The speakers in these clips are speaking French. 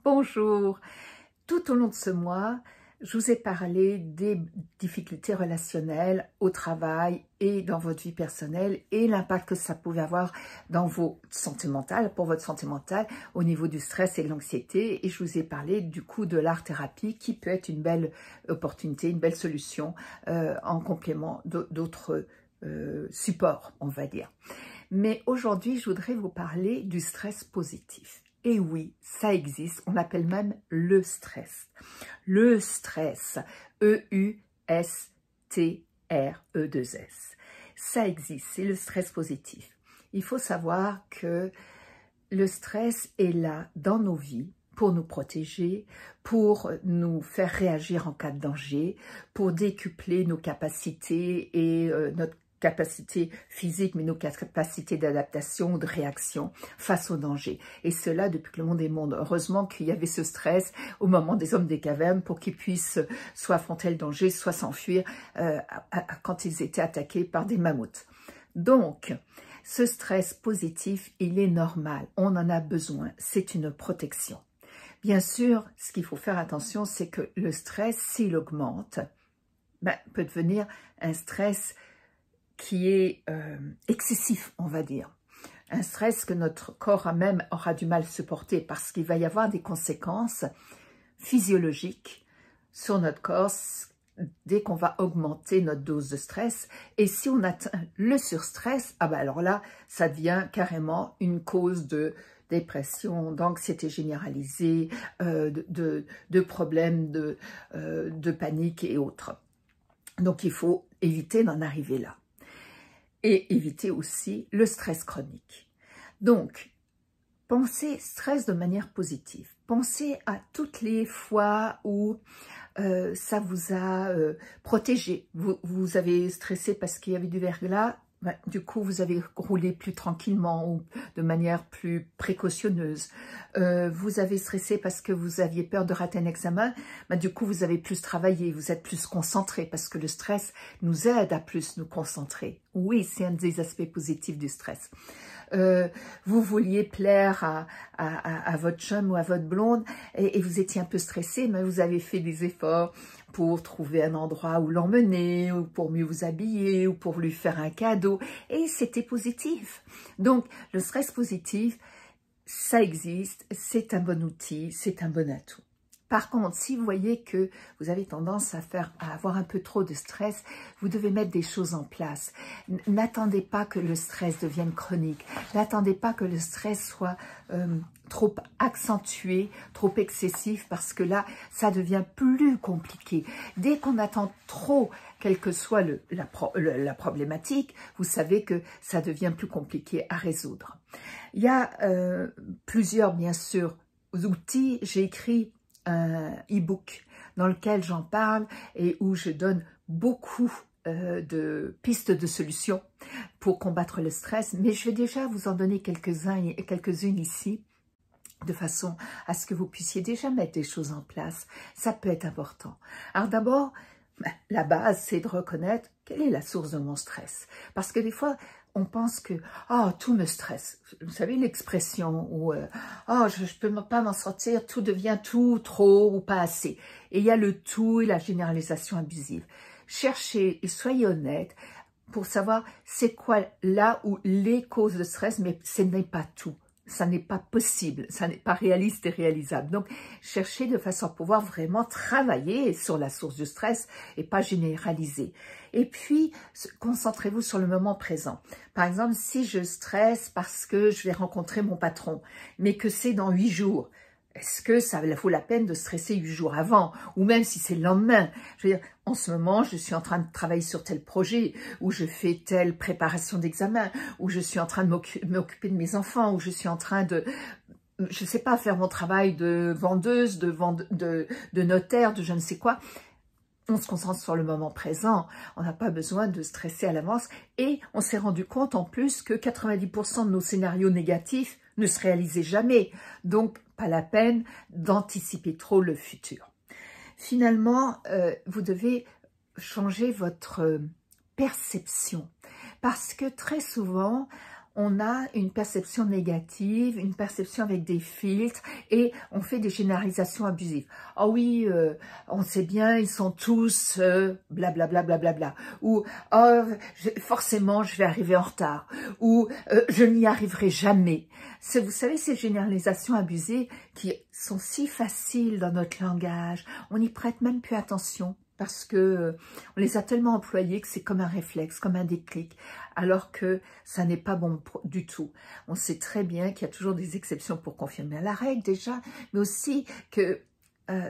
Bonjour. Tout au long de ce mois, je vous ai parlé des difficultés relationnelles au travail et dans votre vie personnelle et l'impact que ça pouvait avoir dans vos santé mentale, pour votre santé mentale au niveau du stress et de l'anxiété. Et je vous ai parlé du coup de l'art-thérapie qui peut être une belle opportunité, une belle solution en complément d'autres supports, on va dire. Mais aujourd'hui, je voudrais vous parler du stress positif. Et oui, ça existe, on l'appelle même le stress. Le stress, E-U-S-T-R-E-2-S. Ça existe, c'est le stress positif. Il faut savoir que le stress est là dans nos vies pour nous protéger, pour nous faire réagir en cas de danger, pour décupler nos capacités et notre capacité physique, mais nos capacités d'adaptation, de réaction face au danger. Et cela depuis que le monde est monde. Heureusement qu'il y avait ce stress au moment des hommes des cavernes pour qu'ils puissent soit affronter le danger, soit s'enfuir quand ils étaient attaqués par des mammouths. Donc, ce stress positif, il est normal. On en a besoin. C'est une protection. Bien sûr, ce qu'il faut faire attention, c'est que le stress, s'il augmente, peut devenir un stress qui est excessif, on va dire. Un stress que notre corps même aura du mal à supporter parce qu'il va y avoir des conséquences physiologiques sur notre corps dès qu'on va augmenter notre dose de stress. Et si on atteint le surstress, alors là, ça devient carrément une cause de dépression, d'anxiété généralisée, de problèmes de panique et autres. Donc il faut éviter d'en arriver là. Et éviter aussi le stress chronique. Donc, pensez stress de manière positive. Pensez à toutes les fois où ça vous a protégé. Vous avez stressé parce qu'il y avait du verglas. Du coup, vous avez roulé plus tranquillement ou de manière plus précautionneuse. Vous avez stressé parce que vous aviez peur de rater un examen. Du coup, vous avez plus travaillé, vous êtes plus concentré parce que le stress nous aide à plus nous concentrer. Oui, c'est un des aspects positifs du stress. Vous vouliez plaire à votre chum ou à votre blonde et vous étiez un peu stressé, mais vous avez fait des efforts pour trouver un endroit où l'emmener, ou pour mieux vous habiller, ou pour lui faire un cadeau, et c'était positif. Donc, le stress positif, ça existe, c'est un bon outil, c'est un bon atout. Par contre, si vous voyez que vous avez tendance à avoir un peu trop de stress, vous devez mettre des choses en place. N'attendez pas que le stress devienne chronique. N'attendez pas que le stress soit trop accentué, trop excessif, parce que là, ça devient plus compliqué. Dès qu'on attend trop, quelle que soit la problématique, vous savez que ça devient plus compliqué à résoudre. Il y a plusieurs, bien sûr, outils. J'ai écrit un e-book dans lequel j'en parle et où je donne beaucoup de pistes de solutions pour combattre le stress, mais je vais déjà vous en donner quelques-unes ici, de façon à ce que vous puissiez déjà mettre des choses en place. Ça peut être important. Alors d'abord, la base, c'est de reconnaître quelle est la source de mon stress. Parce que des fois, on pense que tout me stresse. Vous savez l'expression où je peux pas m'en sortir, tout devient tout, trop ou pas assez. Et il y a le tout et la généralisation abusive. Cherchez et soyez honnête pour savoir c'est quoi là où les causes de stress, mais ce n'est pas tout. Ça n'est pas possible, ça n'est pas réaliste et réalisable. Donc, cherchez de façon à pouvoir vraiment travailler sur la source du stress et pas généraliser. Et puis, concentrez-vous sur le moment présent. Par exemple, si je stresse parce que je vais rencontrer mon patron, mais que c'est dans 8 jours, est-ce que ça vaut la peine de stresser 8 jours avant? Ou même si c'est le lendemain? Je veux dire, en ce moment, je suis en train de travailler sur tel projet, ou je fais telle préparation d'examen, ou je suis en train de m'occuper de mes enfants, ou je suis en train de, je sais pas, faire mon travail de vendeuse, de notaire, de je ne sais quoi. On se concentre sur le moment présent, on n'a pas besoin de stresser à l'avance. Et on s'est rendu compte en plus que 90% de nos scénarios négatifs ne se réalisaient jamais. Donc, pas la peine d'anticiper trop le futur. Finalement, vous devez changer votre perception. Parce que très souvent, on a une perception négative, une perception avec des filtres et on fait des généralisations abusives. Oh oui, on sait bien, ils sont tous blablabla, blablabla. Ou oh, forcément, je vais arriver en retard. Ou je n'y arriverai jamais. Vous savez, ces généralisations abusées qui sont si faciles dans notre langage, on n'y prête même plus attention. Parce que on les a tellement employés que c'est comme un réflexe, comme un déclic, alors que ça n'est pas bon du tout. On sait très bien qu'il y a toujours des exceptions pour confirmer la règle déjà, mais aussi que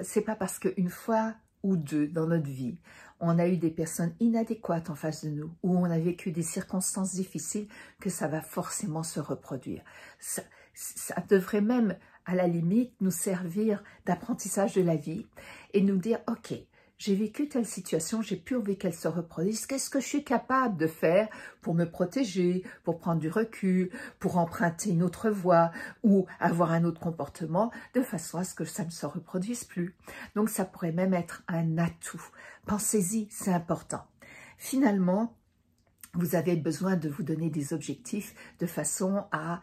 c'est pas parce qu'une fois ou deux dans notre vie, on a eu des personnes inadéquates en face de nous, ou on a vécu des circonstances difficiles, que ça va forcément se reproduire. Ça devrait même, à la limite, nous servir d'apprentissage de la vie et nous dire, ok, j'ai vécu telle situation, j'ai pu envie qu'elle se reproduise. Qu'est-ce que je suis capable de faire pour me protéger, pour prendre du recul, pour emprunter une autre voie ou avoir un autre comportement de façon à ce que ça ne se reproduise plus. Donc ça pourrait même être un atout. Pensez-y, c'est important. Finalement, vous avez besoin de vous donner des objectifs de façon à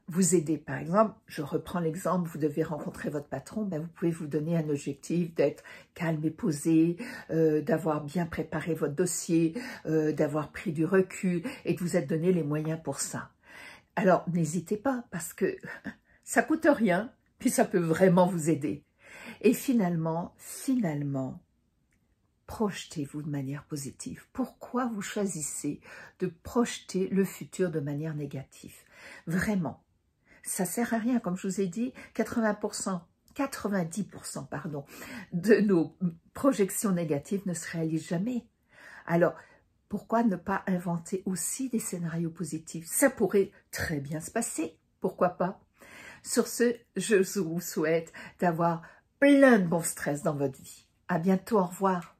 vous aider. Par exemple, je reprends l'exemple, vous devez rencontrer votre patron, ben vous pouvez vous donner un objectif d'être calme et posé, d'avoir bien préparé votre dossier, d'avoir pris du recul et de vous être donné les moyens pour ça. Alors, n'hésitez pas parce que ça coûte rien, puis ça peut vraiment vous aider. Et finalement, projetez-vous de manière positive. Pourquoi vous choisissez de projeter le futur de manière négative? Vraiment. Ça sert à rien, comme je vous ai dit, 90% pardon, de nos projections négatives ne se réalisent jamais. Alors, pourquoi ne pas inventer aussi des scénarios positifs? Ça pourrait très bien se passer, pourquoi pas? Sur ce, je vous souhaite d'avoir plein de bons stress dans votre vie. À bientôt, au revoir.